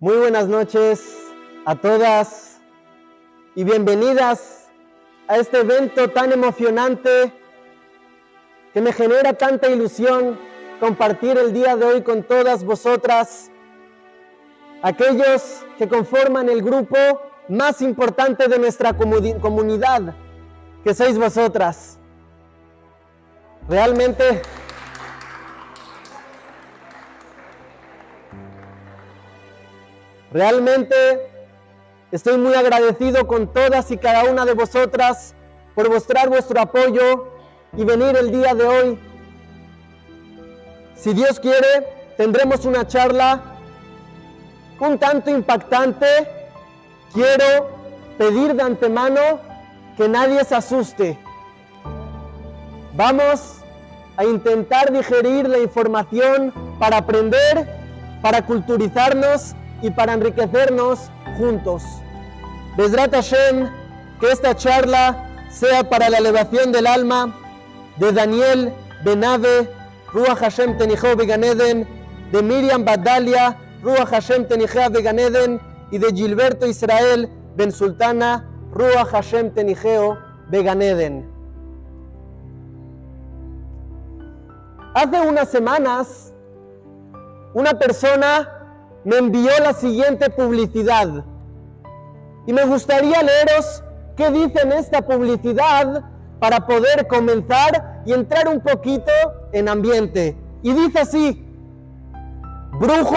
Muy buenas noches a todas y bienvenidas a este evento tan emocionante que me genera tanta ilusión compartir el día de hoy con todas vosotras, aquellos que conforman el grupo más importante de nuestra comunidad, que sois vosotras. Realmente estoy muy agradecido con todas y cada una de vosotras por mostrar vuestro apoyo y venir el día de hoy. Si Dios quiere, tendremos una charla un tanto impactante. Quiero pedir de antemano que nadie se asuste. Vamos a intentar digerir la información para aprender, para culturizarnos y para enriquecernos juntos. Bezrat Hashem, que esta charla sea para la elevación del alma de Daniel Benave, Ruach Hashem Tenijeo Began Eden, de Miriam Badalia, Ruach Hashem Tenijeo Began Eden, y de Gilberto Israel Ben Sultana, Ruach Hashem Tenijeo Began Eden. Hace unas semanas, una persona me envió la siguiente publicidad y me gustaría leeros qué dice en esta publicidad para poder comenzar y entrar un poquito en ambiente. Y dice así: brujo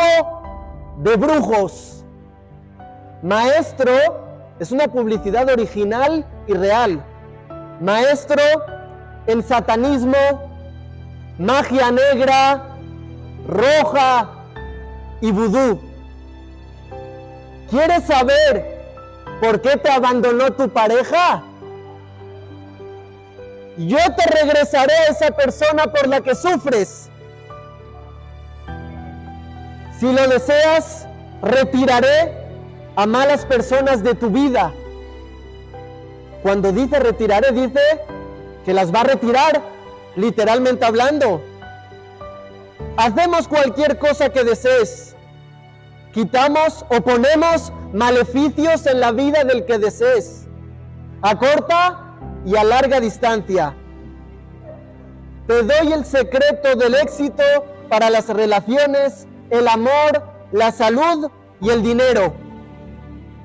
de brujos. Maestro, es una publicidad original y real. Maestro en satanismo, magia negra, roja y vudú. ¿Quieres saber por qué te abandonó tu pareja? Yo te regresaré a esa persona por la que sufres. Si lo deseas, retiraré a malas personas de tu vida. Cuando dice retiraré, dice que las va a retirar, literalmente hablando. Hacemos cualquier cosa que desees. Quitamos o ponemos maleficios en la vida del que desees, a corta y a larga distancia. Te doy el secreto del éxito para las relaciones, el amor, la salud y el dinero.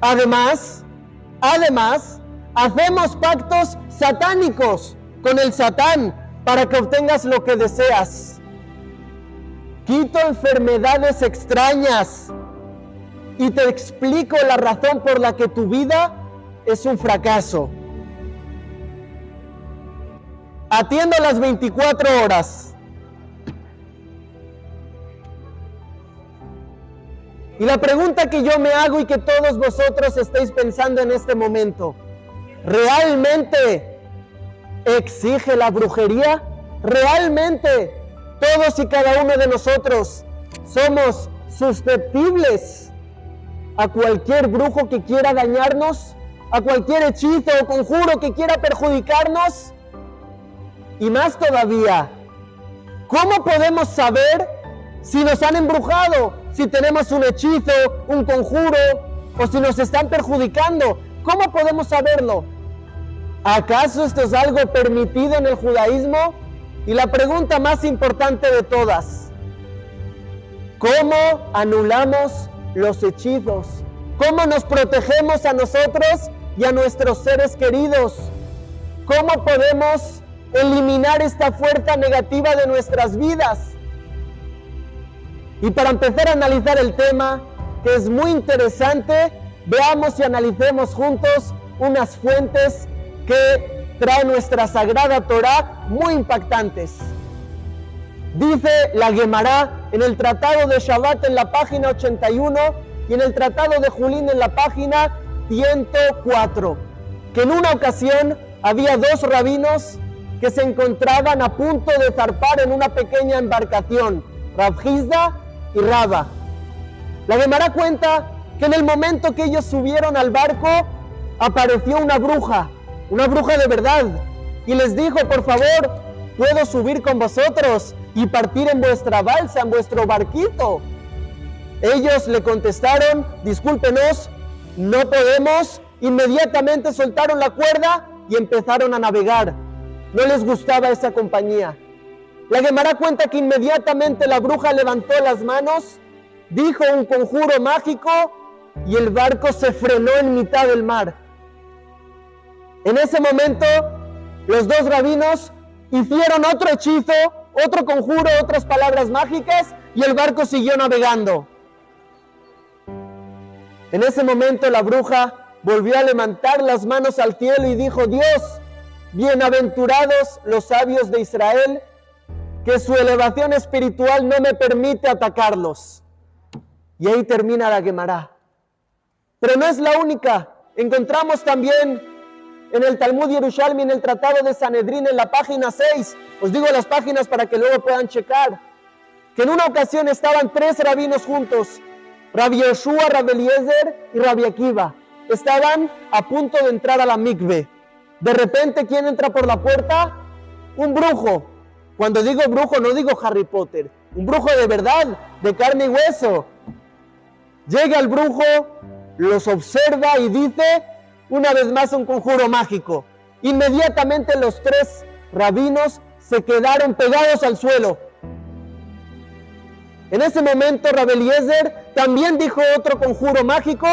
Además, hacemos pactos satánicos con el Satán para que obtengas lo que deseas. Quito enfermedades extrañas y te explico la razón por la que tu vida es un fracaso. Atiendo las 24 horas. Y la pregunta que yo me hago y que todos vosotros estáis pensando en este momento: ¿realmente exige la brujería? ¿Realmente todos y cada uno de nosotros somos susceptibles a cualquier brujo que quiera dañarnos, a cualquier hechizo o conjuro que quiera perjudicarnos? Y más todavía, ¿cómo podemos saber si nos han embrujado, si tenemos un hechizo, un conjuro, o si nos están perjudicando? ¿Cómo podemos saberlo? ¿Acaso esto es algo permitido en el judaísmo? Y la pregunta más importante de todas: ¿cómo anulamos los hechizos? ¿Cómo nos protegemos a nosotros y a nuestros seres queridos? ¿Cómo podemos eliminar esta fuerza negativa de nuestras vidas? Y para empezar a analizar el tema, que es muy interesante, veamos y analicemos juntos unas fuentes que trae nuestra Sagrada Torá muy impactantes. Dice la Gemara en el Tratado de Shabbat en la página 81 y en el Tratado de Julín en la página 104, que en una ocasión había dos rabinos que se encontraban a punto de zarpar en una pequeña embarcación, Rav Hizda y Raba. La Gemara cuenta que en el momento que ellos subieron al barco, apareció una bruja de verdad, y les dijo: por favor, ¿puedo subir con vosotros y partir en vuestra balsa, en vuestro barquito? Ellos le contestaron, discúlpenos, no podemos. Inmediatamente soltaron la cuerda y empezaron a navegar. No les gustaba esa compañía. La Guemará cuenta que inmediatamente la bruja levantó las manos, dijo un conjuro mágico y el barco se frenó en mitad del mar. En ese momento, los dos rabinos hicieron otro hechizo, otro conjuro, otras palabras mágicas y el barco siguió navegando. En ese momento la bruja volvió a levantar las manos al cielo y dijo: Dios, bienaventurados los sabios de Israel, que su elevación espiritual no me permite atacarlos. Y ahí termina la Guemará. Pero no es la única. Encontramos también en el Talmud Yerushalmi, en el Tratado de Sanedrín, en la página 6, os digo las páginas para que luego puedan checar, que en una ocasión estaban 3 rabinos juntos, Rabbi Yoshua, Rabbi Eliezer y Rabbi Akiva. Estaban a punto de entrar a la mikve. De repente, ¿quién entra por la puerta? Un brujo. Cuando digo brujo, no digo Harry Potter. Un brujo de verdad, de carne y hueso. Llega el brujo, los observa y dice una vez más un conjuro mágico. Inmediatamente los 3 rabinos se quedaron pegados al suelo. En ese momento Rabbi Eliezer también dijo otro conjuro mágico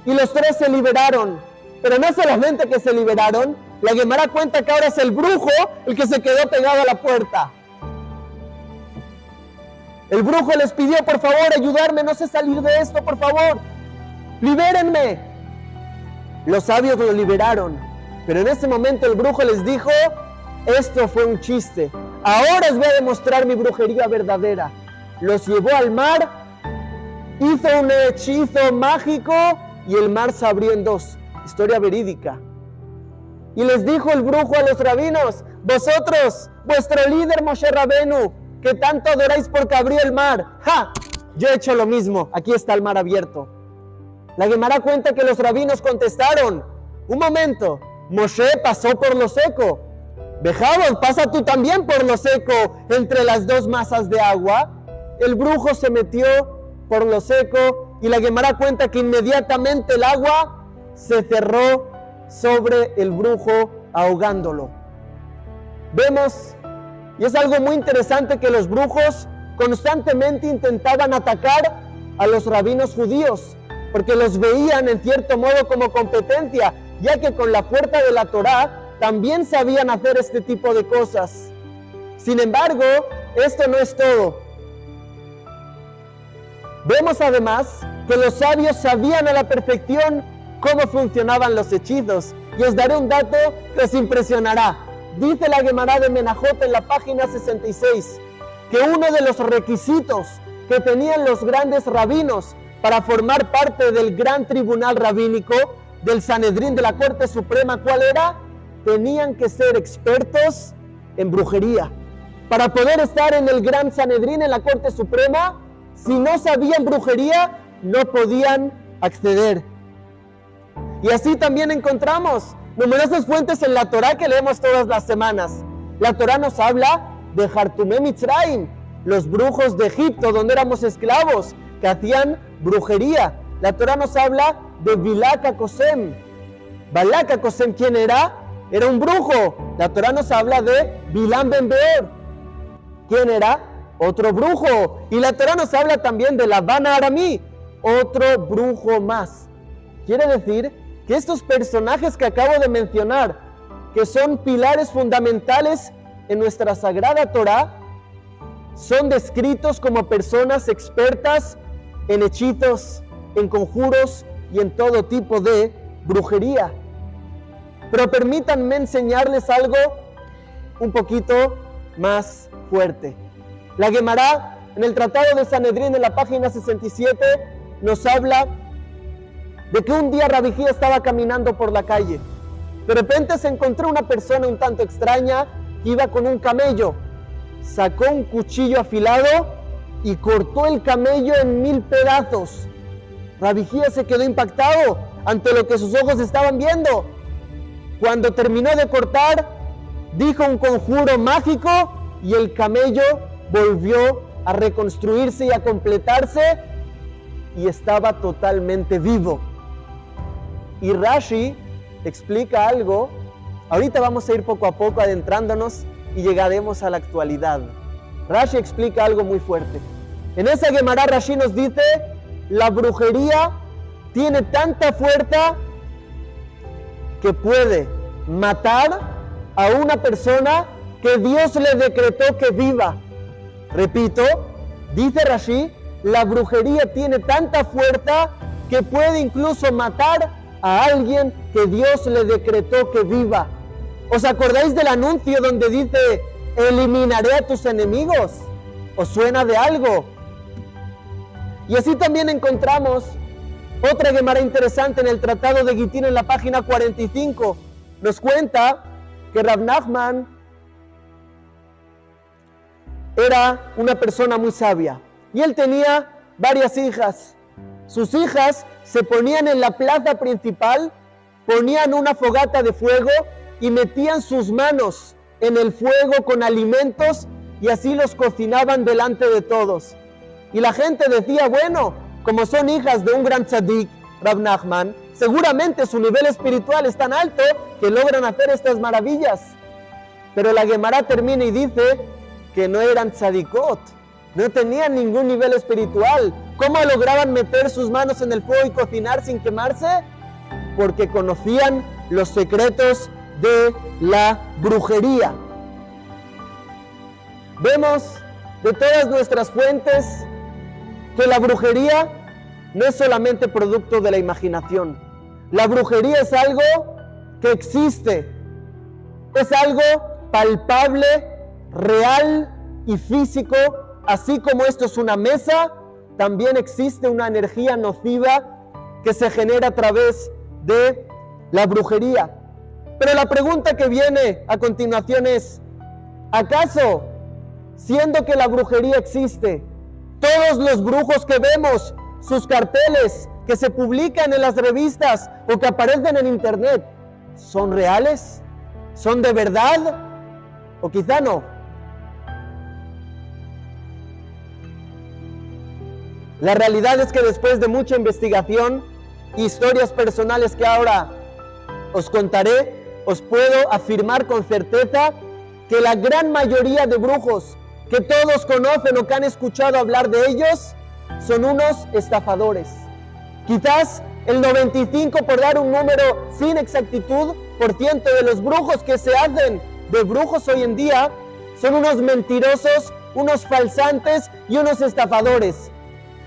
y los 3 se liberaron. Pero no solamente que se liberaron, la Guemará cuenta que ahora es el brujo el que se quedó pegado a la puerta. El brujo les pidió: por favor, ayudarme, no sé salir de esto, por favor, libérenme. Los sabios lo liberaron, pero en ese momento el brujo les dijo: esto fue un chiste, ahora os voy a demostrar mi brujería verdadera. Los llevó al mar, hizo un hechizo mágico y el mar se abrió en 2. Historia verídica. Y les dijo el brujo a los rabinos: vosotros, vuestro líder Moshe Rabenu, que tanto adoráis porque abrió el mar. ¡Ja! Yo he hecho lo mismo, aquí está el mar abierto. La Guemará cuenta que los rabinos contestaron: un momento, Moshe pasó por lo seco. Bejabot, pasa tú también por lo seco entre las 2 masas de agua. El brujo se metió por lo seco y la Guemará cuenta que inmediatamente el agua se cerró sobre el brujo, ahogándolo. Vemos, y es algo muy interesante, que los brujos constantemente intentaban atacar a los rabinos judíos, porque los veían en cierto modo como competencia, ya que con la fuerza de la Torá también sabían hacer este tipo de cosas. Sin embargo, esto no es todo. Vemos además que los sabios sabían a la perfección cómo funcionaban los hechizos, y os daré un dato que os impresionará. Dice la Guemará de Menajot en la página 66 que uno de los requisitos que tenían los grandes rabinos para formar parte del gran tribunal rabínico, del Sanedrín, de la Corte Suprema, ¿cuál era? Tenían que ser expertos en brujería. Para poder estar en el gran Sanedrín, en la Corte Suprema, si no sabían brujería, no podían acceder. Y así también encontramos numerosas fuentes en la Torá que leemos todas las semanas. La Torá nos habla de Hartumé Mitzrayim, los brujos de Egipto, donde éramos esclavos, que hacían brujería. La Torá nos habla de Bilak HaKosem. Balak HaKosem, ¿quién era? Era un brujo. La Torá nos habla de Bilam Ben Beor. ¿Quién era? Otro brujo. Y la Torá nos habla también de Labán Aramí, otro brujo más. Quiere decir que estos personajes que acabo de mencionar, que son pilares fundamentales en nuestra sagrada Torá, son descritos como personas expertas en hechizos, en conjuros y en todo tipo de brujería. Pero permítanme enseñarles algo un poquito más fuerte. La Guemará, en el Tratado de Sanedrín, en la página 67, nos habla de que un día Rabbi Hía estaba caminando por la calle. De repente se encontró una persona un tanto extraña que iba con un camello. Sacó un cuchillo afilado y cortó el camello en 1000 pedazos. Rabbi Hía se quedó impactado ante lo que sus ojos estaban viendo. Cuando terminó de cortar, dijo un conjuro mágico y el camello volvió a reconstruirse y a completarse y estaba totalmente vivo. Y Rashi explica algo. Ahorita vamos a ir poco a poco adentrándonos y llegaremos a la actualidad. Rashi explica algo muy fuerte. En esa Gemara Rashi nos dice, la brujería tiene tanta fuerza que puede matar a una persona que Dios le decretó que viva. Repito, dice Rashi, la brujería tiene tanta fuerza que puede incluso matar a alguien que Dios le decretó que viva. ¿Os acordáis del anuncio donde dice, eliminaré a tus enemigos? ¿Os suena de algo? Y así también encontramos otra Gemara interesante en el Tratado de Gitín en la página 45. Nos cuenta que Rav Nachman era una persona muy sabia y él tenía varias hijas. Sus hijas se ponían en la plaza principal, ponían una fogata de fuego y metían sus manos en el fuego con alimentos y así los cocinaban delante de todos. Y la gente decía, bueno, como son hijas de un gran tzadik, Rav Nachman, seguramente su nivel espiritual es tan alto que logran hacer estas maravillas. Pero la Gemara termina y dice que no eran tzadikot, no tenían ningún nivel espiritual. ¿Cómo lograban meter sus manos en el fuego y cocinar sin quemarse? Porque conocían los secretos de la brujería. Vemos de todas nuestras fuentes que la brujería no es solamente producto de la imaginación. La brujería es algo que existe, es algo palpable, real y físico. Así como esto es una mesa, también existe una energía nociva que se genera a través de la brujería. Pero la pregunta que viene a continuación es, ¿acaso, siendo que la brujería existe, todos los brujos que vemos, sus carteles que se publican en las revistas o que aparecen en internet, son reales? ¿Son de verdad? ¿O quizá no? La realidad es que después de mucha investigación, historias personales que ahora os contaré, os puedo afirmar con certeza que la gran mayoría de brujos que todos conocen o que han escuchado hablar de ellos son unos estafadores. Quizás el 95%, por dar un número sin exactitud, de los brujos que se hacen de brujos hoy en día son unos mentirosos, unos falsantes y unos estafadores.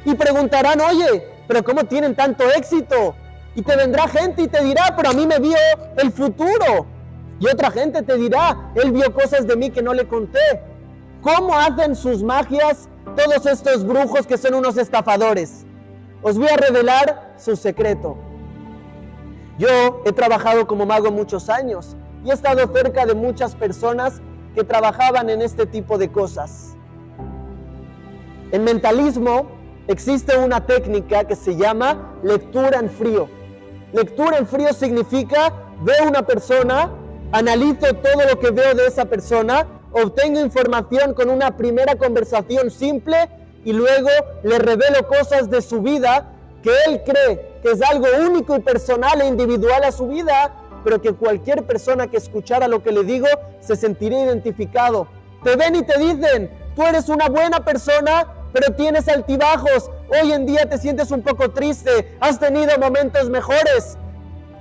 Y preguntarán, oye, ¿pero cómo tienen tanto éxito? Y te vendrá gente y te dirá, pero a mí me vio el futuro. Y otra gente te dirá, él vio cosas de mí que no le conté. ¿Cómo hacen sus magias todos estos brujos que son unos estafadores? Os voy a revelar su secreto. Yo he trabajado como mago muchos años y he estado cerca de muchas personas que trabajaban en este tipo de cosas. En mentalismo existe una técnica que se llama lectura en frío. Lectura en frío significa, veo una persona, analizo todo lo que veo de esa persona, obtengo información con una primera conversación simple y luego le revelo cosas de su vida que él cree que es algo único y personal e individual a su vida, pero que cualquier persona que escuchara lo que le digo se sentiría identificado. Te ven y te dicen, tú eres una buena persona, pero tienes altibajos, hoy en día te sientes un poco triste, has tenido momentos mejores,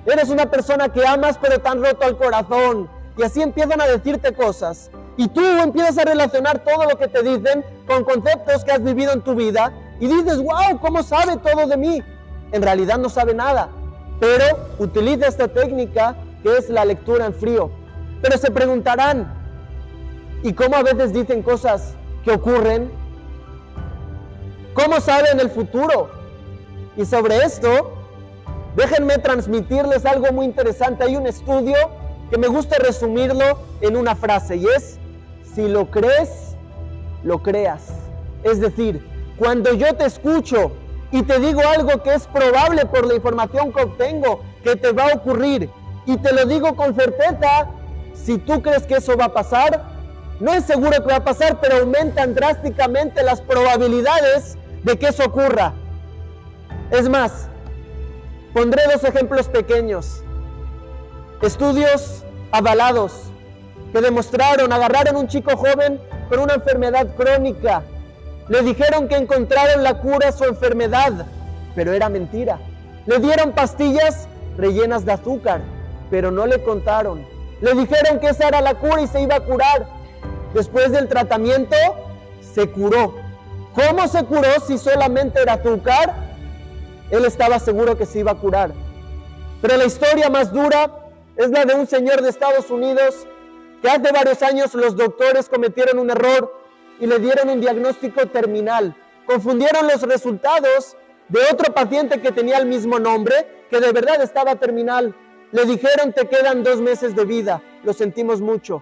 eres una persona que amas pero te han roto el corazón, y así empiezan a decirte cosas, y tú empiezas a relacionar todo lo que te dicen con conceptos que has vivido en tu vida, y dices, wow, ¿cómo sabe todo de mí? En realidad no sabe nada, pero utiliza esta técnica que es la lectura en frío. Pero se preguntarán, ¿y cómo a veces dicen cosas que ocurren? ¿Cómo saben el futuro? Y sobre esto, déjenme transmitirles algo muy interesante. Hay un estudio que me gusta resumirlo en una frase y es, si lo crees, lo creas. Es decir, cuando yo te escucho y te digo algo que es probable por la información que obtengo que te va a ocurrir y te lo digo con certeza, si tú crees que eso va a pasar, no es seguro que va a pasar, pero aumentan drásticamente las probabilidades de que eso ocurra. Es más, pondré 2 ejemplos pequeños. Estudios avalados que agarraron a un chico joven con una enfermedad crónica. Le dijeron que encontraron la cura a su enfermedad, pero era mentira. Le dieron pastillas rellenas de azúcar, pero no le contaron. Le dijeron que esa era la cura y se iba a curar. Después del tratamiento, se curó. ¿Cómo se curó si solamente era azúcar? Él estaba seguro que se iba a curar. Pero la historia más dura es la de un señor de Estados Unidos que hace varios años los doctores cometieron un error y le dieron un diagnóstico terminal. Confundieron los resultados de otro paciente que tenía el mismo nombre, que de verdad estaba terminal. Le dijeron: te quedan 2 meses de vida. Lo sentimos mucho.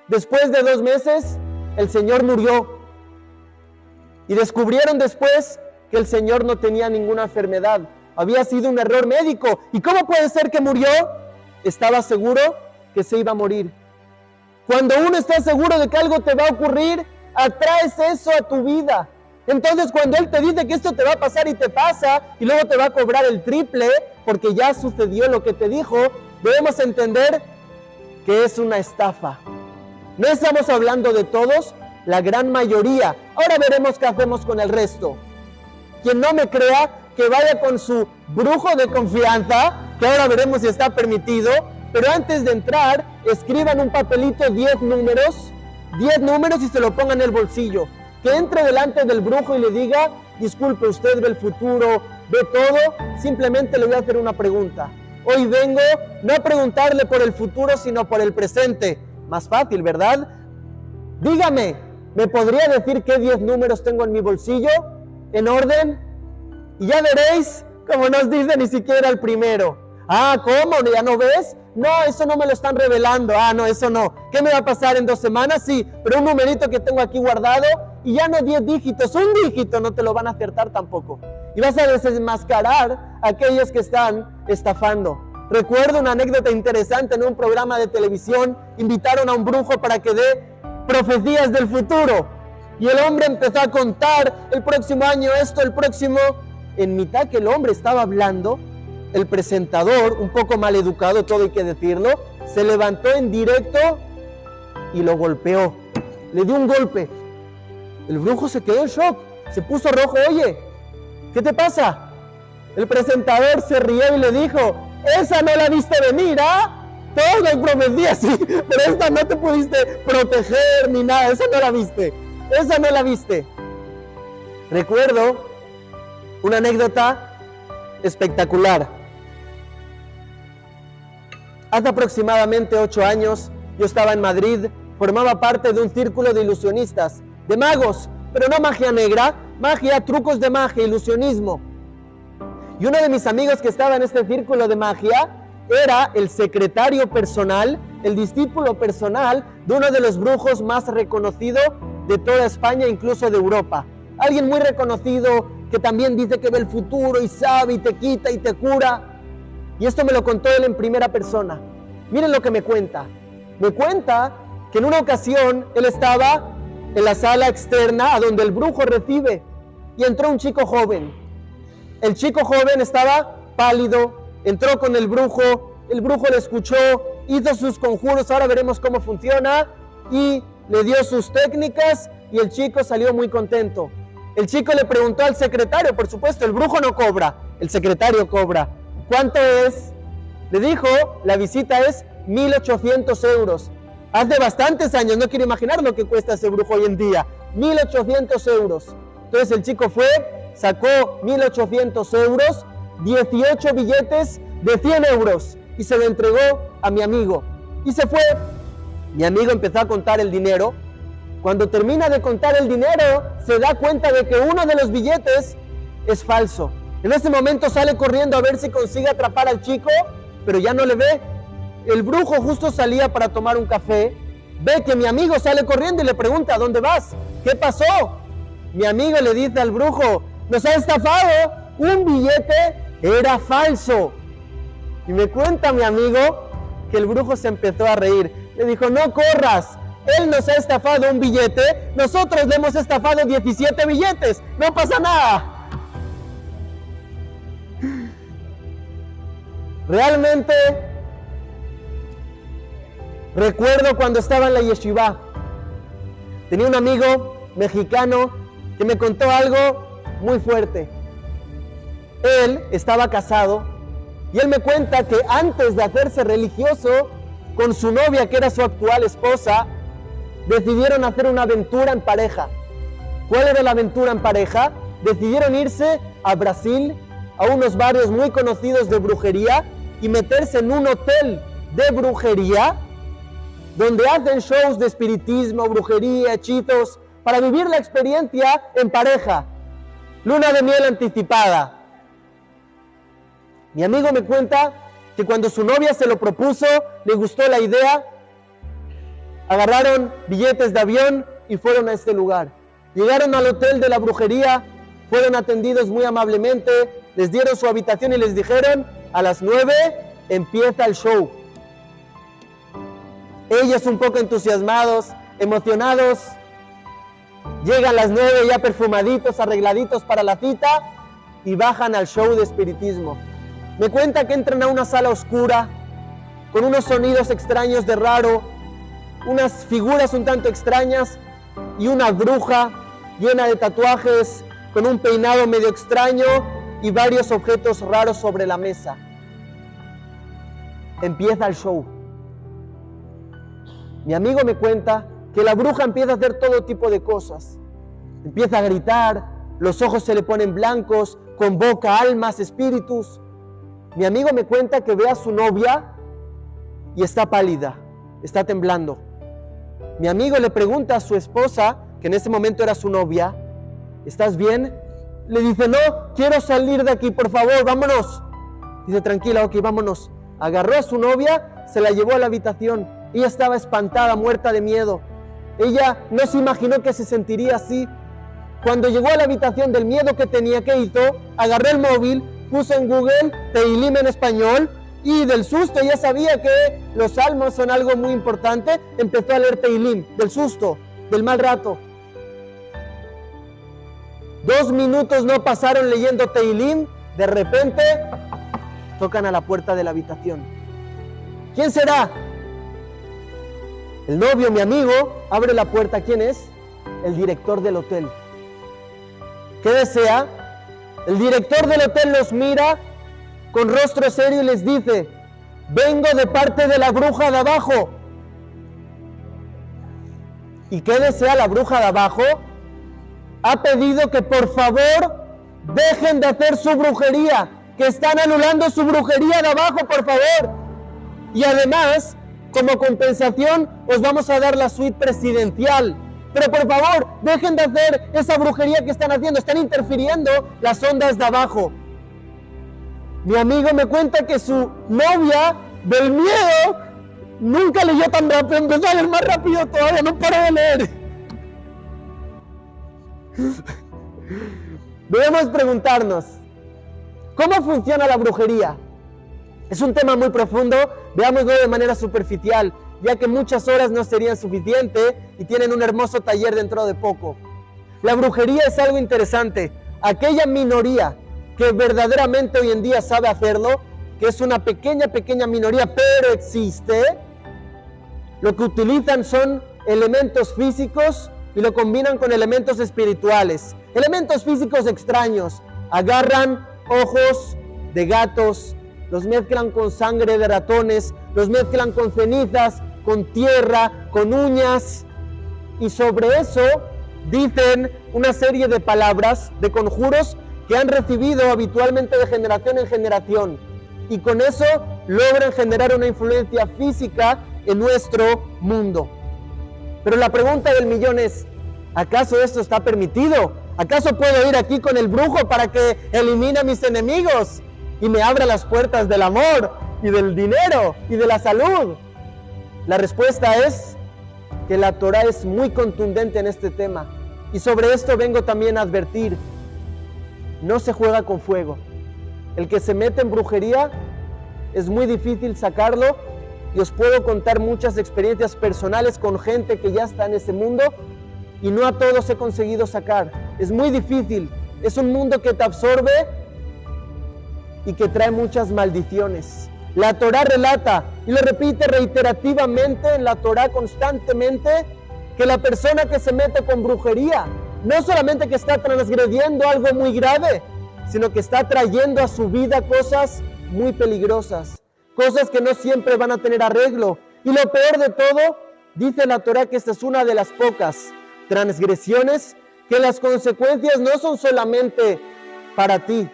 Después de 2 meses, el señor murió. Y descubrieron después que el señor no tenía ninguna enfermedad. Había sido un error médico. ¿Y cómo puede ser que murió? Estaba seguro que se iba a morir. Cuando uno está seguro de que algo te va a ocurrir, atraes eso a tu vida. Entonces, cuando Él te dice que esto te va a pasar y te pasa, y luego te va a cobrar el triple, porque ya sucedió lo que te dijo, debemos entender que es una estafa. No estamos hablando de todos, la gran mayoría. Ahora veremos qué hacemos con el resto. Quien no me crea, que vaya con su brujo de confianza, que ahora veremos si está permitido, pero antes de entrar, escriban un papelito 10 números y se lo pongan en el bolsillo. Que entre delante del brujo y le diga: disculpe, usted ve el futuro, ve todo, simplemente le voy a hacer una pregunta. Hoy vengo no a preguntarle por el futuro, sino por el presente. Más fácil, ¿verdad? Dígame, ¿me podría decir qué 10 números tengo en mi bolsillo? ¿En orden? Y ya veréis, como nos dice ni siquiera el primero. Ah, ¿cómo? ¿Ya no ves? No, eso no me lo están revelando. Ah, no, eso no. ¿Qué me va a pasar en 2 semanas? Sí, pero un numerito que tengo aquí guardado y ya no 10 dígitos, un dígito no te lo van a acertar tampoco. Y vas a desenmascarar a aquellos que están estafando. Recuerdo una anécdota interesante en un programa de televisión. Invitaron a un brujo para que dé profecías del futuro. Y el hombre empezó a contar: el próximo año esto, el próximo... En mitad que el hombre estaba hablando, el presentador, un poco mal educado, todo hay que decirlo, se levantó en directo y lo golpeó. Le dio un golpe. El brujo se quedó en shock, se puso rojo. Oye, ¿qué te pasa? El presentador se rió y le dijo: esa no la viste venir, ¿ah? Todas las profecías sí, pero esta no te pudiste proteger ni nada, esa no la viste. Recuerdo una anécdota espectacular. Hace aproximadamente 8 años, yo estaba en Madrid, formaba parte de un círculo de ilusionistas, de magos, pero no magia negra, magia, trucos de magia, ilusionismo. Y uno de mis amigos que estaba en este círculo de magia era el secretario personal, el discípulo personal de uno de los brujos más reconocidos de toda España, incluso de Europa. Alguien muy reconocido que también dice que ve el futuro y sabe y te quita y te cura. Y esto me lo contó él en primera persona. Miren lo que me cuenta. Me cuenta que en una ocasión él estaba en la sala externa a donde el brujo recibe y entró un chico joven. El chico joven estaba pálido, entró con el brujo le escuchó, hizo sus conjuros, ahora veremos cómo funciona, y le dio sus técnicas y el chico salió muy contento. El chico le preguntó al secretario, por supuesto, el brujo no cobra, el secretario cobra. ¿Cuánto es? Le dijo, la visita es 1.800 euros. Hace bastantes años, no quiero imaginar lo que cuesta ese brujo hoy en día. 1.800 euros. Entonces el chico fue, sacó 1.800 euros, 18 billetes de 100 euros y se lo entregó a mi amigo. Y se fue. Mi amigo empezó a contar el dinero. Cuando termina de contar el dinero, se da cuenta de que uno de los billetes es falso. En ese momento sale corriendo a ver si consigue atrapar al chico, pero ya no le ve. El brujo justo salía para tomar un café, ve que mi amigo sale corriendo y le pregunta, ¿a dónde vas? ¿Qué pasó? Mi amigo le dice al brujo, nos ha estafado, un billete era falso. Y me cuenta mi amigo que el brujo se empezó a reír. Le dijo, no corras, él nos ha estafado un billete, nosotros le hemos estafado 17 billetes, no pasa nada. Realmente recuerdo cuando estaba en la yeshiva, tenía un amigo mexicano que me contó algo muy fuerte. Él estaba casado y él me cuenta que antes de hacerse religioso con su novia, que era su actual esposa, decidieron hacer una aventura en pareja. ¿Cuál era la aventura en pareja? Decidieron irse a Brasil, a unos barrios muy conocidos de brujería, y meterse en un hotel de brujería donde hacen shows de espiritismo, brujería, hechizos, para vivir la experiencia en pareja. Luna de miel anticipada. Mi amigo me cuenta que cuando su novia se lo propuso, le gustó la idea, agarraron billetes de avión y fueron a este lugar. Llegaron al hotel de la brujería, fueron atendidos muy amablemente, les dieron su habitación y les dijeron: a las 9 empieza el show. Ellos un poco entusiasmados, emocionados, llegan las 9 ya perfumaditos, arregladitos para la cita y bajan al show de espiritismo. Me cuenta que entran a una sala oscura, con unos sonidos extraños de raro, unas figuras un tanto extrañas y una bruja llena de tatuajes, con un peinado medio extraño y varios objetos raros sobre la mesa. Empieza el show. Mi amigo me cuenta que la bruja empieza a hacer todo tipo de cosas. Empieza a gritar, los ojos se le ponen blancos, convoca almas, espíritus. Mi amigo me cuenta que ve a su novia y está pálida, está temblando. Mi amigo le pregunta a su esposa, que en ese momento era su novia: ¿estás bien? Le dice: no, quiero salir de aquí, por favor, vámonos. Dice: tranquila, ok, vámonos. Agarró a su novia, se la llevó a la habitación. Ella estaba espantada, muerta de miedo. Ella no se imaginó que se sentiría así. Cuando llegó a la habitación, del miedo que tenía, ¿qué hizo? Agarró el móvil, puso en Google Tehilim en español, y del susto, ya sabía que los salmos son algo muy importante, empezó a leer Tehilim, del susto, del mal rato. 2 minutos no pasaron leyendo Tehilim, de repente tocan a la puerta de la habitación. ¿Quién será? El novio, mi amigo, abre la puerta. ¿Quién es? El director del hotel. ¿Qué desea? El director del hotel los mira con rostro serio y les dice: vengo de parte de la bruja de abajo. ¿Y qué desea la bruja de abajo? Ha pedido que por favor dejen de hacer su brujería, que están anulando su brujería de abajo, por favor. Y además, como compensación, os vamos a dar la suite presidencial. Pero por favor, dejen de hacer esa brujería que están haciendo, están interfiriendo las ondas de abajo. Mi amigo me cuenta que su novia, del miedo, nunca leyó tan rápido, empezó a leer más rápido todavía, no paró de leer. Debemos preguntarnos: ¿cómo funciona la brujería? Es un tema muy profundo, veámoslo de manera superficial, ya que muchas horas no serían suficientes y tienen un hermoso taller dentro de poco. La brujería es algo interesante. Aquella minoría que verdaderamente hoy en día sabe hacerlo, que es una pequeña minoría, pero existe, lo que utilizan son elementos físicos y lo combinan con elementos espirituales. Elementos físicos extraños. Agarran ojos de gatos, los mezclan con sangre de ratones, los mezclan con cenizas, con tierra, con uñas, y sobre eso dicen una serie de palabras, de conjuros que han recibido habitualmente de generación en generación, y con eso logran generar una influencia física en nuestro mundo. Pero la pregunta del millón es: ¿acaso esto está permitido? ¿Acaso puedo ir aquí con el brujo para que elimine a mis enemigos y me abra las puertas del amor y del dinero y de la salud? La respuesta es que la Torah es muy contundente en este tema, y sobre esto vengo también a advertir: no se juega con fuego. El que se mete en brujería es muy difícil sacarlo, y os puedo contar muchas experiencias personales con gente que ya está en ese mundo y no a todos he conseguido sacar. Es muy difícil, es un mundo que te absorbe y que trae muchas maldiciones. La Torá relata, y lo repite reiterativamente en la Torá constantemente, que la persona que se mete con brujería, no solamente que está transgrediendo algo muy grave, sino que está trayendo a su vida cosas muy peligrosas, cosas que no siempre van a tener arreglo. Y lo peor de todo, dice la Torá que esta es una de las pocas transgresiones que las consecuencias no son solamente para ti,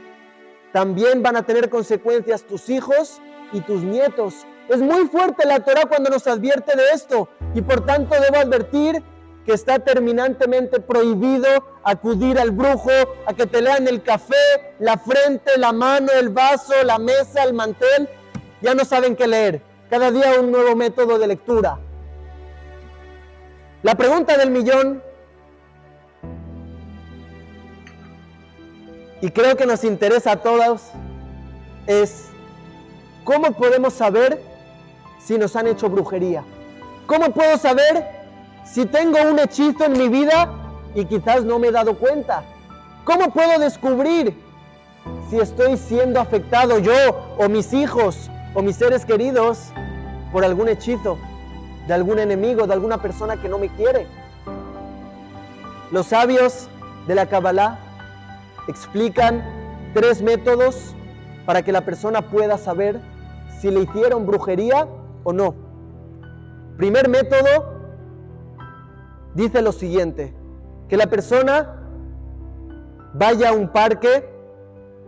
también van a tener consecuencias tus hijos y tus nietos. Es muy fuerte la Torá cuando nos advierte de esto, y por tanto debo advertir que está terminantemente prohibido acudir al brujo a que te lean el café, la frente, la mano, el vaso, la mesa, el mantel. Ya no saben qué leer. Cada día un nuevo método de lectura. La pregunta del millón, y creo que nos interesa a todos, es ¿cómo podemos saber si nos han hecho brujería? ¿Cómo puedo saber si tengo un hechizo en mi vida y quizás no me he dado cuenta? ¿Cómo puedo descubrir si estoy siendo afectado yo o mis hijos o mis seres queridos por algún hechizo de algún enemigo, de alguna persona que no me quiere? Los sabios de la Kabbalah explican 3 métodos para que la persona pueda saber si le hicieron brujería o no. Primer método dice lo siguiente: que la persona vaya a un parque,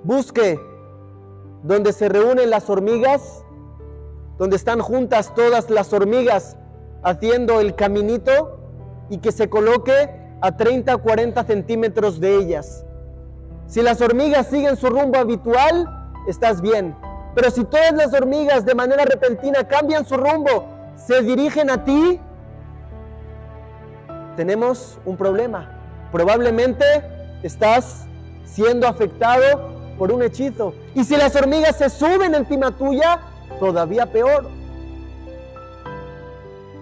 busque donde se reúnen las hormigas, donde están juntas todas las hormigas haciendo el caminito, y que se coloque a 30 o 40 centímetros de ellas. Si las hormigas siguen su rumbo habitual, estás bien. Pero si todas las hormigas de manera repentina cambian su rumbo, se dirigen a ti, tenemos un problema. Probablemente estás siendo afectado por un hechizo. Y si las hormigas se suben encima tuya, todavía peor.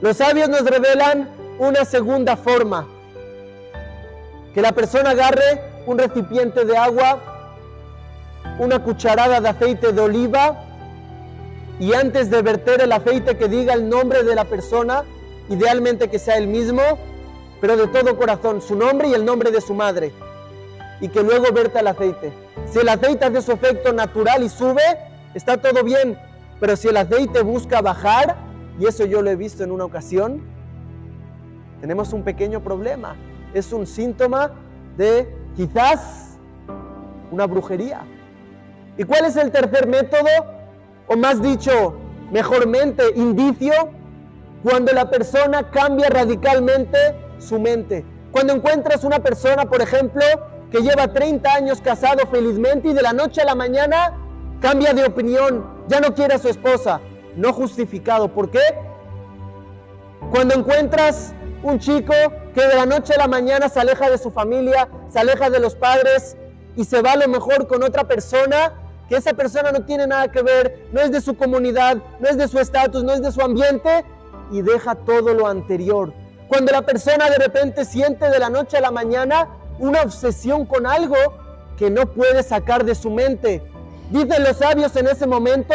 Los sabios nos revelan una segunda forma: que la persona agarre un recipiente de agua, una cucharada de aceite de oliva, y antes de verter el aceite que diga el nombre de la persona, idealmente que sea el mismo, pero de todo corazón, su nombre y el nombre de su madre, y que luego verta el aceite. Si el aceite hace su efecto natural y sube, está todo bien, pero si el aceite busca bajar, y eso yo lo he visto en una ocasión, tenemos un pequeño problema. Es un síntoma de quizás una brujería. ¿Y cuál es el tercer método? O más dicho, mejormente, indicio, cuando la persona cambia radicalmente su mente. Cuando encuentras una persona, por ejemplo, que lleva 30 años casado felizmente y de la noche a la mañana cambia de opinión, ya no quiere a su esposa, no justificado. ¿Por qué? Cuando encuentras un chico que de la noche a la mañana se aleja de su familia, se aleja de los padres y se va a lo mejor con otra persona, que esa persona no tiene nada que ver, no es de su comunidad, no es de su estatus, no es de su ambiente, y deja todo lo anterior. Cuando la persona de repente siente de la noche a la mañana una obsesión con algo que no puede sacar de su mente, dicen los sabios en ese momento: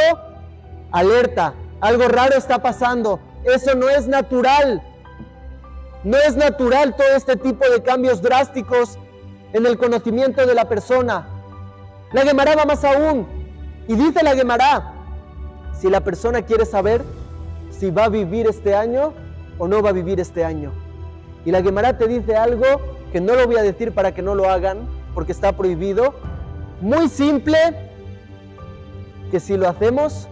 alerta, algo raro está pasando, eso no es natural. No es natural todo este tipo de cambios drásticos en el conocimiento de la persona. La Guemará va más aún, y dice la Guemará: si la persona quiere saber si va a vivir este año o no va a vivir este año. Y la Guemará te dice algo que no lo voy a decir para que no lo hagan, porque está prohibido. Muy simple, que si lo hacemos,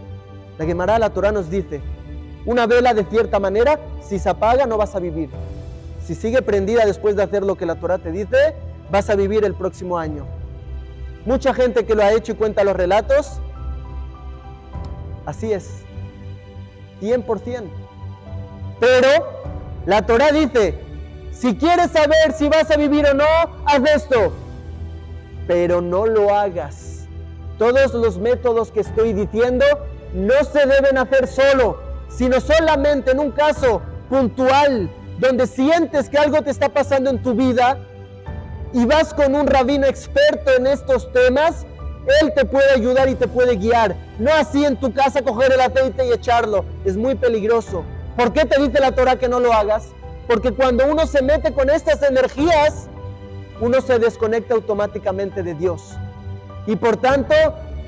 la Guemará, la Torá nos dice: una vela de cierta manera, si se apaga no vas a vivir. Si sigue prendida después de hacer lo que la Torá te dice, vas a vivir el próximo año. Mucha gente que lo ha hecho y cuenta los relatos, así es, 100%. Pero la Torá dice: si quieres saber si vas a vivir o no, haz esto, pero no lo hagas. Todos los métodos que estoy diciendo no se deben hacer solo, sino solamente en un caso puntual, donde sientes que algo te está pasando en tu vida y vas con un rabino experto en estos temas Él te puede ayudar y te puede guiar. No así en tu casa coger el aceite y echarlo. Es muy peligroso. ¿Por qué te dice la Torah que no lo hagas? Porque cuando uno se mete con estas energías, uno se desconecta automáticamente de Dios. Y por tanto,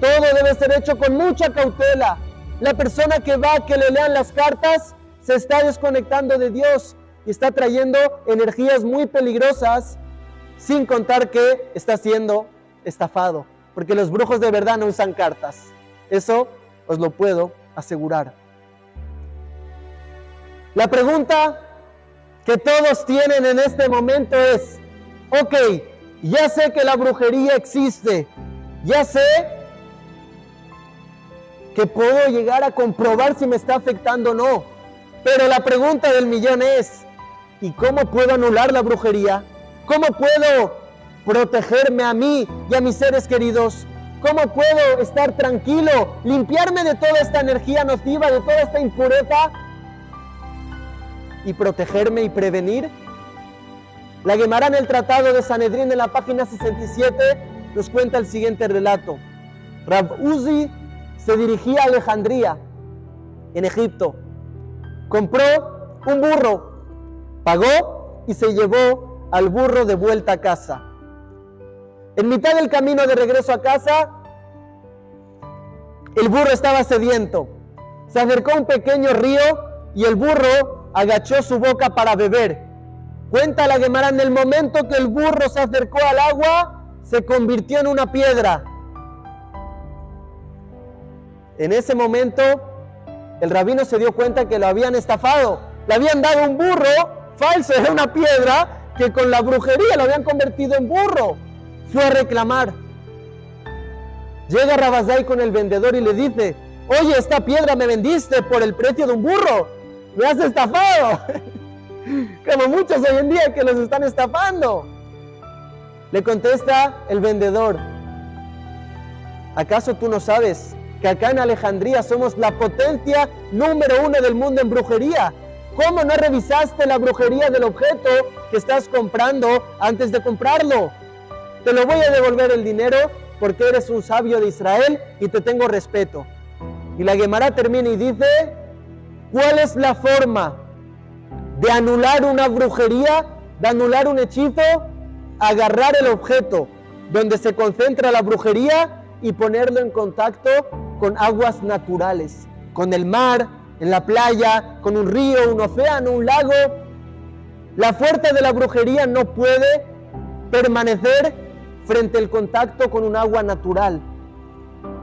todo debe ser hecho con mucha cautela. La persona que va a que le lean las cartas se está desconectando de Dios y está trayendo energías muy peligrosas, sin contar que está siendo estafado, porque los brujos de verdad no usan cartas. Eso os lo puedo asegurar. La pregunta que todos tienen en este momento es: ok, ya sé que la brujería existe, ya sé que puedo llegar a comprobar si me está afectando o no, pero la pregunta del millón es: ¿y cómo puedo anular la brujería? ¿Cómo puedo protegerme a mí y a mis seres queridos? ¿Cómo puedo estar tranquilo, limpiarme de toda esta energía nociva, de toda esta impureza y protegerme y prevenir? La Gemara en el Tratado de Sanedrín, en la página 67, nos cuenta el siguiente relato. Rav Uzi se dirigía a Alejandría, en Egipto. Compró un burro, pagó y se llevó al burro de vuelta a casa. En mitad del camino de regreso a casa, el burro estaba sediento. Se acercó a un pequeño río y el burro agachó su boca para beber. Cuenta la Gemara, en el momento que el burro se acercó al agua, se convirtió en una piedra. En ese momento, el rabino se dio cuenta que lo habían estafado. Le habían dado un burro falso, era una piedra, que con la brujería lo habían convertido en burro. Fue a reclamar. Llega Rabazai con el vendedor y le dice: oye, esta piedra me vendiste por el precio de un burro, me has estafado. Como muchos hoy en día que los están estafando. Le contesta el vendedor: ¿acaso tú no sabes que acá en Alejandría somos la potencia número 1 del mundo en brujería? ¿Cómo no revisaste la brujería del objeto que estás comprando antes de comprarlo? Te lo voy a devolver el dinero porque eres un sabio de Israel y te tengo respeto. Y la Gemara termina y dice: ¿cuál es la forma de anular una brujería, de anular un hechizo? Agarrar el objeto donde se concentra la brujería y ponerlo en contacto con aguas naturales, con el mar, en la playa, con un río, un océano, un lago. La fuerza de la brujería no puede permanecer frente al contacto con un agua natural.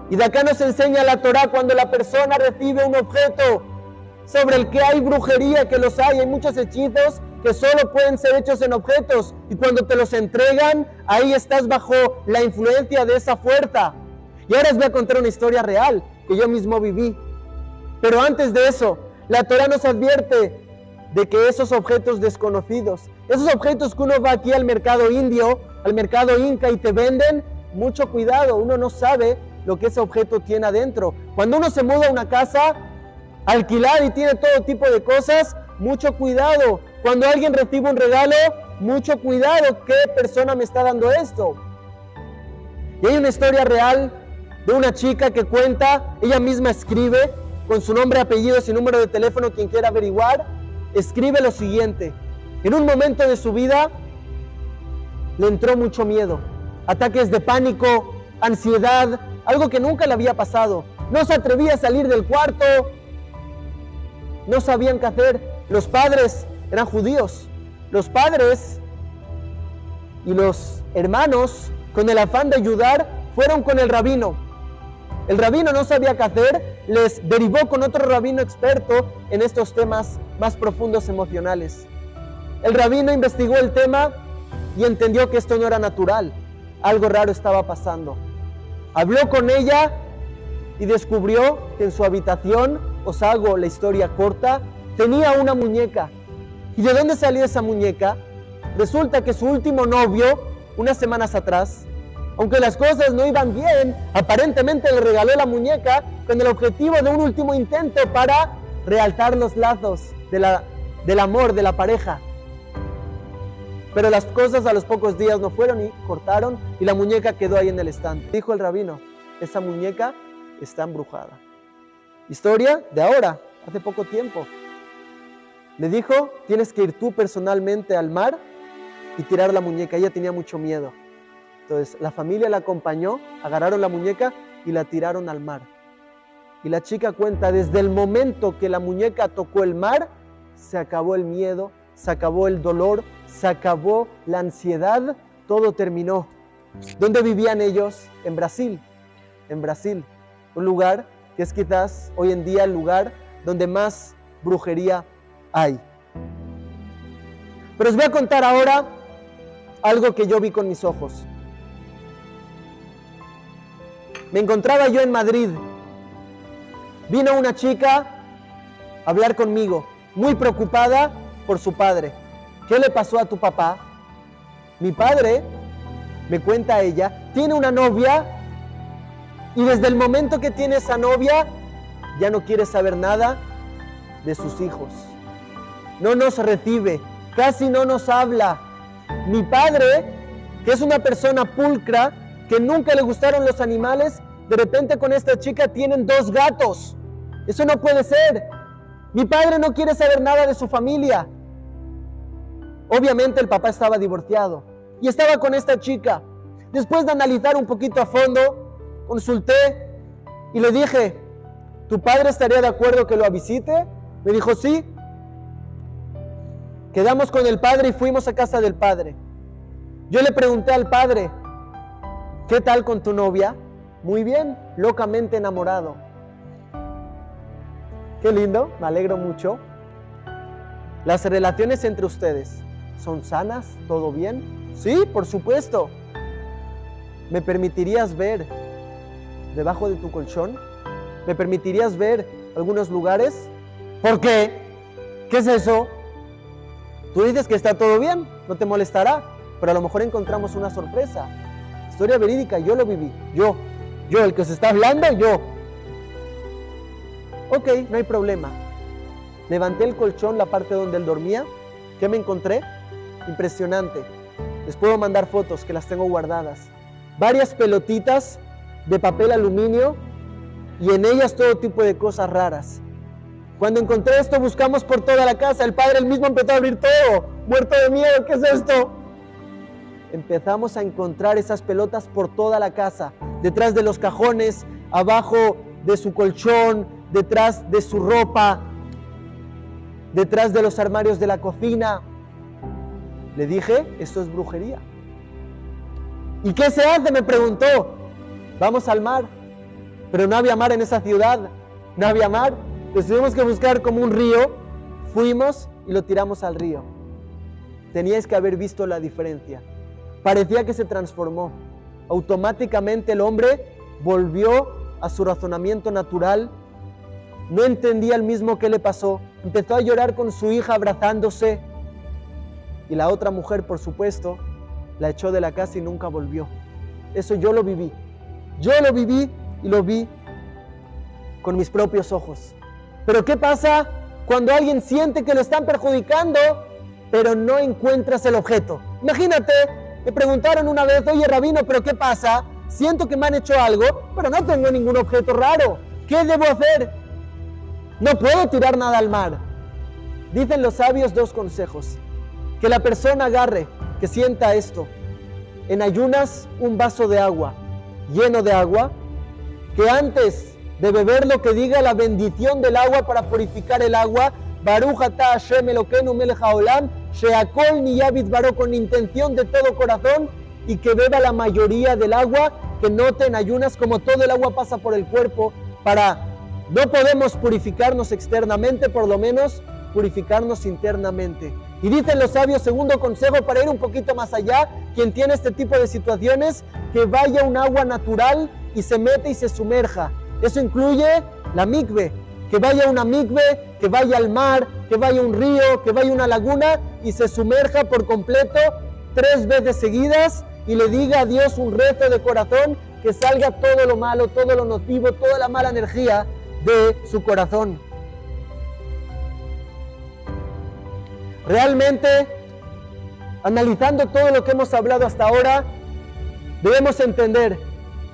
Y de acá nos enseña la Torah, cuando la persona recibe un objeto sobre el que hay brujería, que los hay muchos hechizos que solo pueden ser hechos en objetos, y cuando te los entregan, ahí estás bajo la influencia de esa fuerza. Y ahora os voy a contar una historia real que yo mismo viví. Pero antes de eso, la Torah nos advierte de que esos objetos desconocidos, esos objetos que uno va aquí al mercado indio, al mercado inca y te venden, mucho cuidado, uno no sabe lo que ese objeto tiene adentro. Cuando uno se muda a una casa, alquilar y tiene todo tipo de cosas, mucho cuidado. Cuando alguien recibe un regalo, mucho cuidado, ¿qué persona me está dando esto? Y hay una historia real de una chica que cuenta, ella misma escribe, con su nombre, apellidos y número de teléfono, quien quiera averiguar, escribe lo siguiente: en un momento de su vida le entró mucho miedo, ataques de pánico, ansiedad, algo que nunca le había pasado. No se atrevía a salir del cuarto, no sabían qué hacer. Los padres eran judíos, los padres y los hermanos, con el afán de ayudar, fueron con el rabino. El rabino no sabía qué hacer, les derivó con otro rabino experto en estos temas más profundos emocionales. El rabino investigó el tema y entendió que esto no era natural, algo raro estaba pasando. Habló con ella y descubrió que en su habitación, os hago la historia corta, tenía una muñeca. ¿Y de dónde salió esa muñeca? Resulta que su último novio, unas semanas atrás, aunque las cosas no iban bien, aparentemente le regaló la muñeca con el objetivo de un último intento para realzar los lazos del amor, de la pareja. Pero las cosas a los pocos días no fueron y cortaron, y la muñeca quedó ahí en el estante. Dijo el rabino: esa muñeca está embrujada. Historia de ahora, hace poco tiempo. Le dijo, tienes que ir tú personalmente al mar y tirar la muñeca. Ella tenía mucho miedo. Entonces la familia la acompañó, agarraron la muñeca y la tiraron al mar. Y la chica cuenta, desde el momento que la muñeca tocó el mar, se acabó el miedo, se acabó el dolor, se acabó la ansiedad, todo terminó. ¿Dónde vivían ellos? En Brasil. En Brasil, un lugar que es quizás hoy en día el lugar donde más brujería hay. Pero os voy a contar ahora algo que yo vi con mis ojos. Me encontraba yo en Madrid. Vino una chica a hablar conmigo, muy preocupada por su padre. ¿Qué le pasó a tu papá? Mi padre, me cuenta ella, tiene una novia y desde el momento que tiene esa novia ya no quiere saber nada de sus hijos. No nos recibe, casi no nos habla. Mi padre, que es una persona pulcra, que nunca le gustaron los animales, de repente con esta chica tienen 2 gatos. Eso no puede ser. Mi padre no quiere saber nada de su familia. Obviamente el papá estaba divorciado y estaba con esta chica. Después de analizar un poquito a fondo, consulté y le dije, ¿tu padre estaría de acuerdo que lo visite? Me dijo, sí. Quedamos con el padre y fuimos a casa del padre. Yo le pregunté al padre, ¿qué tal con tu novia? Muy bien, locamente enamorado. Qué lindo, me alegro mucho. ¿Las relaciones entre ustedes son sanas? ¿Todo bien? Sí, por supuesto. ¿Me permitirías ver debajo de tu colchón? ¿Me permitirías ver algunos lugares? ¿Por qué? ¿Qué es eso? Tú dices que está todo bien, no te molestará, pero a lo mejor encontramos una sorpresa. Historia verídica, yo lo viví. Yo, el que os está hablando, yo. Ok, no hay problema. Levanté el colchón, la parte donde él dormía. ¿Qué me encontré? Impresionante. Les puedo mandar fotos que las tengo guardadas. Varias pelotitas de papel aluminio y en ellas todo tipo de cosas raras. Cuando encontré esto, buscamos por toda la casa. El padre él mismo empezó a abrir todo, muerto de miedo. ¿Qué es esto? Empezamos a encontrar esas pelotas por toda la casa, detrás de los cajones, abajo de su colchón, detrás de su ropa, detrás de los armarios de la cocina. Le dije, esto es brujería. ¿Y qué se hace? Me preguntó. Vamos al mar. Pero no había mar en esa ciudad. No había mar. Pues tuvimos que buscar como un río. Fuimos y lo tiramos al río. Teníais que haber visto la diferencia. Parecía que se transformó. Automáticamente el hombre volvió a su razonamiento natural. No entendía el mismo qué le pasó. Empezó a llorar con su hija abrazándose. Y la otra mujer, por supuesto, la echó de la casa y nunca volvió. Eso yo lo viví. Yo lo viví y lo vi con mis propios ojos. Pero ¿qué pasa cuando alguien siente que lo están perjudicando, pero no encuentras el objeto? Imagínate, me preguntaron una vez, oye rabino, ¿pero qué pasa? Siento que me han hecho algo, pero no tengo ningún objeto raro. ¿Qué debo hacer? No puedo tirar nada al mar. Dicen los sabios 2 consejos. Que la persona agarre, que sienta esto. En ayunas, un vaso de agua, lleno de agua, que antes de beber lo que diga la bendición del agua para purificar el agua, Baruch atah Hashem Elokeinu melech haolam, sheakol niyah baro, con intención de todo corazón, y que beba la mayoría del agua, que note en ayunas como todo el agua pasa por el cuerpo, para no podemos purificarnos externamente, por lo menos purificarnos internamente. Y dicen los sabios, segundo consejo para ir un poquito más allá, quien tiene este tipo de situaciones, que vaya a un agua natural y se mete y se sumerja. Eso incluye la mikve, que vaya a una mikve, que vaya al mar, que vaya a un río, que vaya a una laguna y se sumerja por completo 3 veces seguidas y le diga a Dios un rezo de corazón, que salga todo lo malo, todo lo nocivo, toda la mala energía de su corazón. Realmente, analizando todo lo que hemos hablado hasta ahora, debemos entender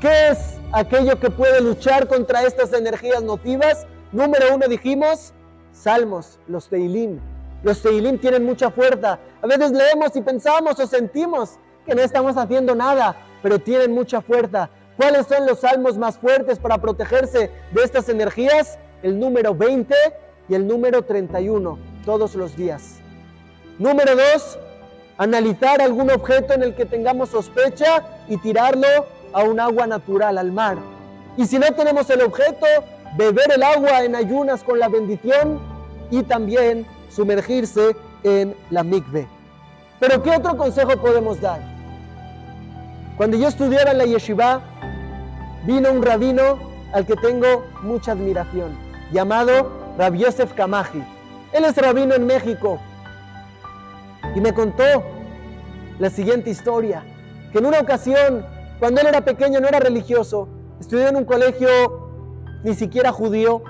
qué es aquello que puede luchar contra estas energías nocivas? Número 1 dijimos, salmos, los Tehilim. Los Tehilim tienen mucha fuerza. A veces leemos y pensamos o sentimos que no estamos haciendo nada, pero tienen mucha fuerza. ¿Cuáles son los salmos más fuertes para protegerse de estas energías? El número 20 y el número 31, todos los días. Número 2, analizar algún objeto en el que tengamos sospecha y tirarlo a un agua natural, al mar. Y si no tenemos el objeto, beber el agua en ayunas con la bendición y también sumergirse en la mikve. Pero ¿qué otro consejo podemos dar? Cuando yo estudiaba en la yeshiva, vino un rabino al que tengo mucha admiración, llamado Rabbi Yosef Kamaji. Él es rabino en México y me contó la siguiente historia, que en una ocasión, cuando él era pequeño, no era religioso, estudió en un colegio ni siquiera judío,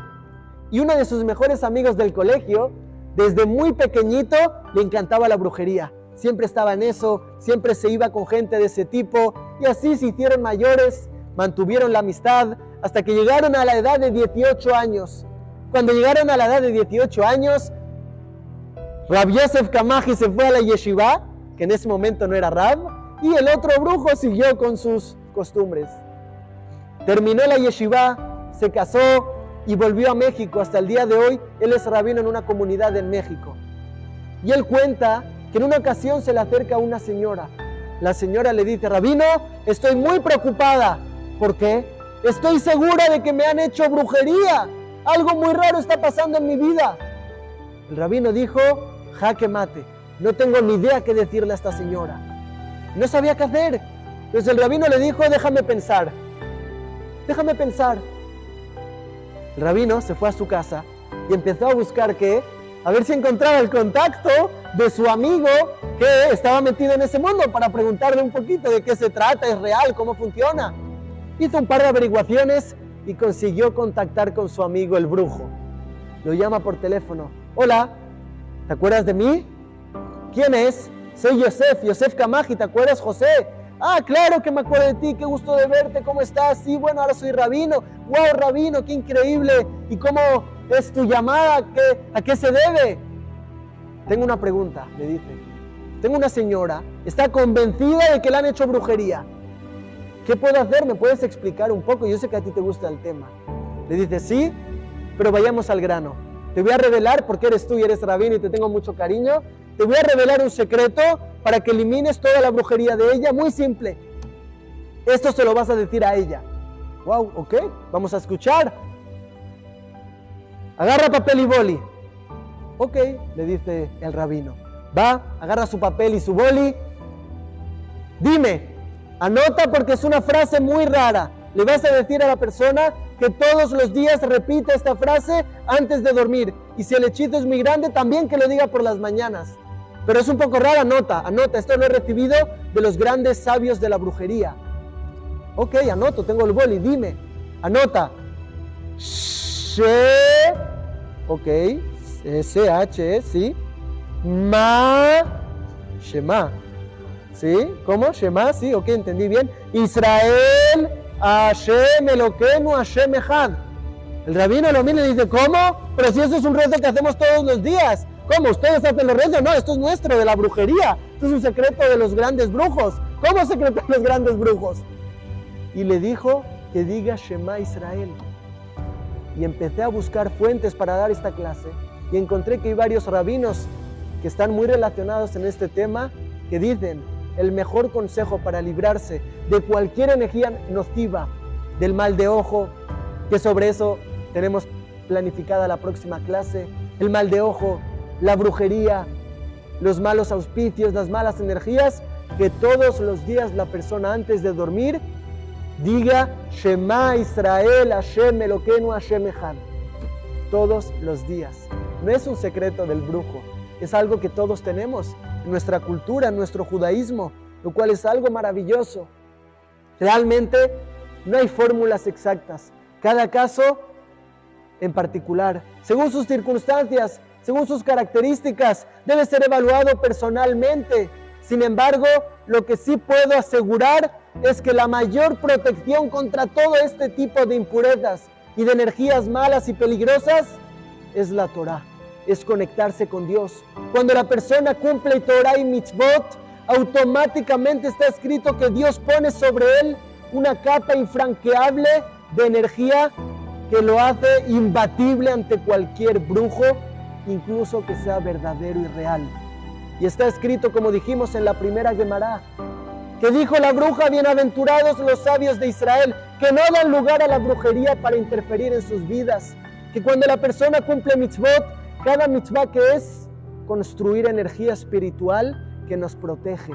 y uno de sus mejores amigos del colegio, desde muy pequeñito, le encantaba la brujería. Siempre estaba en eso, siempre se iba con gente de ese tipo, y así se hicieron mayores, mantuvieron la amistad, hasta que llegaron a la edad de 18 años. Cuando llegaron a la edad de 18 años, Rabbi Yosef Kamaji se fue a la yeshiva, que en ese momento no era rab, y el otro brujo siguió con sus costumbres. Terminó la yeshiva, se casó y volvió a México. Hasta el día de hoy, él es rabino en una comunidad en México. Y él cuenta que en una ocasión se le acerca una señora. La señora le dice, rabino, estoy muy preocupada. ¿Por qué? Estoy segura de que me han hecho brujería. Algo muy raro está pasando en mi vida. El rabino dijo, jaque mate. No tengo ni idea qué decirle a esta señora. No sabía qué hacer. Entonces el rabino le dijo, déjame pensar. Déjame pensar. El rabino se fue a su casa y empezó a buscar qué, a ver si encontraba el contacto de su amigo que estaba metido en ese mundo para preguntarle un poquito de qué se trata, es real, cómo funciona. Hizo un par de averiguaciones y consiguió contactar con su amigo el brujo. Lo llama por teléfono. Hola, ¿te acuerdas de mí? ¿Quién es? Soy Yosef Kamaji, ¿te acuerdas, José? Ah, claro que me acuerdo de ti, qué gusto de verte, ¿cómo estás? Sí, bueno, ahora soy rabino. ¡Wow, rabino, qué increíble! ¿Y cómo es tu llamada? ¿A qué se debe? Tengo una pregunta, le dice. Tengo una señora, está convencida de que le han hecho brujería. ¿Qué puedo hacer? ¿Me puedes explicar un poco? Yo sé que a ti te gusta el tema. Le dice, sí, pero vayamos al grano. Te voy a revelar, porque eres tú y eres rabino y te tengo mucho cariño, te voy a revelar un secreto para que elimines toda la brujería de ella, muy simple. Esto se lo vas a decir a ella. Wow, ok, vamos a escuchar. Agarra papel y boli. Ok, le dice el rabino. Va, agarra su papel y su boli. Dime, anota porque es una frase muy rara. Le vas a decir a la persona que todos los días repita esta frase antes de dormir. Y si el hechizo es muy grande, también que lo diga por las mañanas. Pero es un poco rara, anota. Esto lo he recibido de los grandes sabios de la brujería. Ok, anoto, tengo el boli, dime. Anota. Ok, S-H, sí. Shema. ¿Sí? ¿Cómo? Shema, sí, ok, entendí bien. Israel, Hashem, Eloquenu, Hashem Echad. El rabino lo mira y dice, ¿cómo? Pero si eso es un rezo que hacemos todos los días. ¿Cómo? ¿Ustedes hacen los rezos? No, esto es nuestro, de la brujería. Esto es un secreto de los grandes brujos. ¿Cómo secreto de los grandes brujos? Y le dijo que diga Shema Israel. Y empecé a buscar fuentes para dar esta clase. Y encontré que hay varios rabinos que están muy relacionados en este tema, que dicen, el mejor consejo para librarse de cualquier energía nociva, del mal de ojo, que sobre eso tenemos planificada la próxima clase, el mal de ojo, la brujería, los malos auspicios, las malas energías, que todos los días la persona antes de dormir diga Shema Israel, Hashem Eloquenu, Hashem Echad. Todos los días. No es un secreto del brujo, es algo que todos tenemos en nuestra cultura, en nuestro judaísmo, lo cual es algo maravilloso. Realmente no hay fórmulas exactas. Cada caso en particular, según sus circunstancias, según sus características, debe ser evaluado personalmente. Sin embargo, lo que sí puedo asegurar es que la mayor protección contra todo este tipo de impurezas y de energías malas y peligrosas es la Torah, es conectarse con Dios. Cuando la persona cumple Torah y mitzvot, automáticamente está escrito que Dios pone sobre él una capa infranqueable de energía que lo hace imbatible ante cualquier brujo, incluso que sea verdadero y real. Y está escrito, como dijimos en la primera Gemara, que dijo la bruja: bienaventurados los sabios de Israel, que no dan lugar a la brujería para interferir en sus vidas. Que cuando la persona cumple mitzvot, cada mitzvah que es construir energía espiritual que nos protege.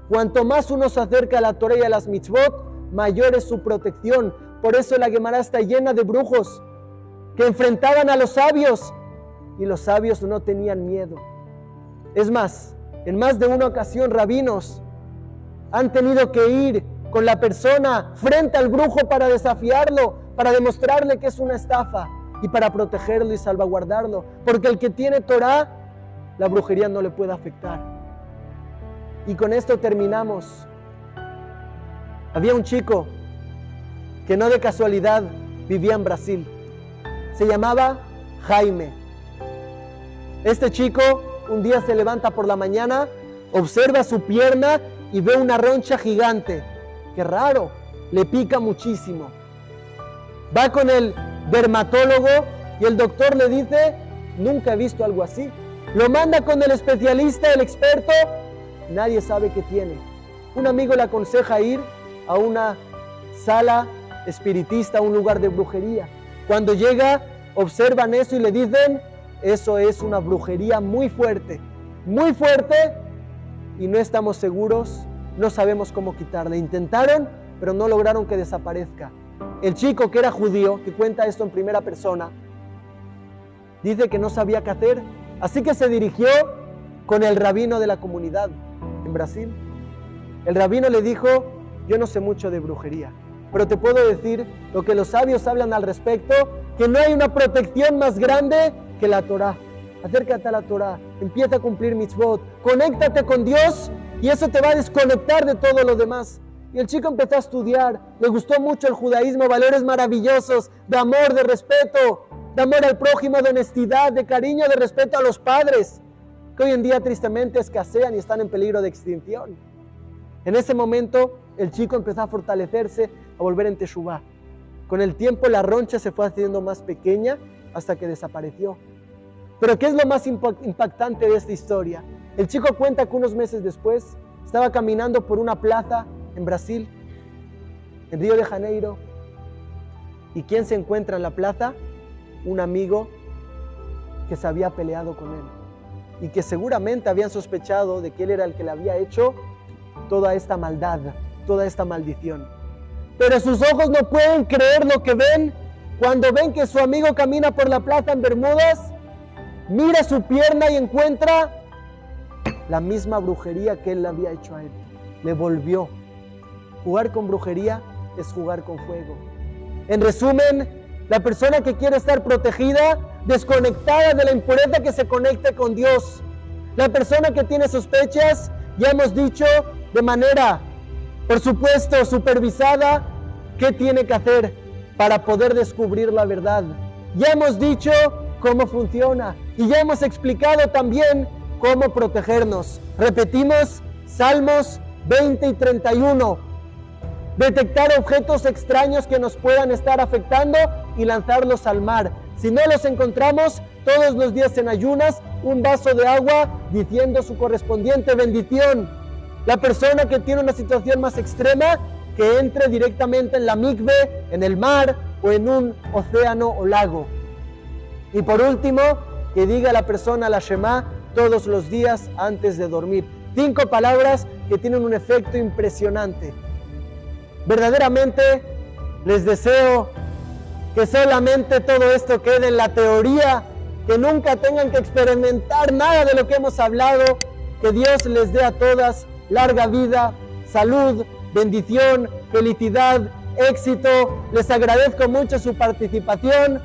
Cuanto más uno se acerca a la Torah y a las mitzvot, mayor es su protección. Por eso la Gemara está llena de brujos que enfrentaban a los sabios y los sabios no tenían miedo. Es más, en más de una ocasión rabinos han tenido que ir con la persona frente al brujo para desafiarlo, para demostrarle que es una estafa y para protegerlo y salvaguardarlo. Porque el que tiene Torah, la brujería no le puede afectar. Y con esto terminamos. Había un chico que no de casualidad vivía en Brasil. Se llamaba Jaime. Este chico un día se levanta por la mañana, observa su pierna y ve una roncha gigante. ¡Qué raro! Le pica muchísimo. Va con el dermatólogo y el doctor le dice: nunca he visto algo así. Lo manda con el especialista, el experto. Nadie sabe qué tiene. Un amigo le aconseja ir a una sala espiritista, a un lugar de brujería. Cuando llega, observan eso y le dicen: eso es una brujería muy fuerte y no estamos seguros, no sabemos cómo quitarla. Intentaron, pero no lograron que desaparezca. El chico, que era judío, que cuenta esto en primera persona, dice que no sabía qué hacer, así que se dirigió con el rabino de la comunidad en Brasil. El rabino le dijo: yo no sé mucho de brujería, pero te puedo decir lo que los sabios hablan al respecto, que no hay una protección más grande que la Torah. Acércate a la Torah, empieza a cumplir mitzvot, conéctate con Dios y eso te va a desconectar de todo lo demás. Y el chico empezó a estudiar, le gustó mucho el judaísmo, valores maravillosos de amor, de respeto, de amor al prójimo, de honestidad, de cariño, de respeto a los padres, que hoy en día tristemente escasean y están en peligro de extinción. En ese momento el chico empezó a fortalecerse, a volver en teshuvá. Con el tiempo la roncha se fue haciendo más pequeña hasta que desapareció. Pero ¿qué es lo más impactante de esta historia? El chico cuenta que unos meses después estaba caminando por una plaza en Brasil, en Río de Janeiro. ¿Y quién se encuentra en la plaza? Un amigo que se había peleado con él y que seguramente habían sospechado de que él era el que le había hecho toda esta maldad, toda esta maldición. Pero sus ojos no pueden creer lo que ven cuando ven que su amigo camina por la plaza en bermudas, mira su pierna y encuentra la misma brujería que él le había hecho a él. Le volvió. Jugar con brujería es jugar con fuego. En resumen, la persona que quiere estar protegida, desconectada de la impureza, que se conecte con Dios. La persona que tiene sospechas, ya hemos dicho, de manera, por supuesto, supervisada, qué tiene que hacer para poder descubrir la verdad. Ya hemos dicho cómo funciona y ya hemos explicado también cómo protegernos. Repetimos, Salmos 20 y 31. Detectar objetos extraños que nos puedan estar afectando y lanzarlos al mar. Si no los encontramos, todos los días en ayunas, un vaso de agua diciendo su correspondiente bendición. La persona que tiene una situación más extrema, que entre directamente en la mikve, en el mar o en un océano o lago. Y por último, que diga la persona la Shema todos los días antes de dormir. 5 palabras que tienen un efecto impresionante. Verdaderamente les deseo que solamente todo esto quede en la teoría, que nunca tengan que experimentar nada de lo que hemos hablado, que Dios les dé a todas larga vida, salud, bendición, felicidad, éxito. Les agradezco mucho su participación.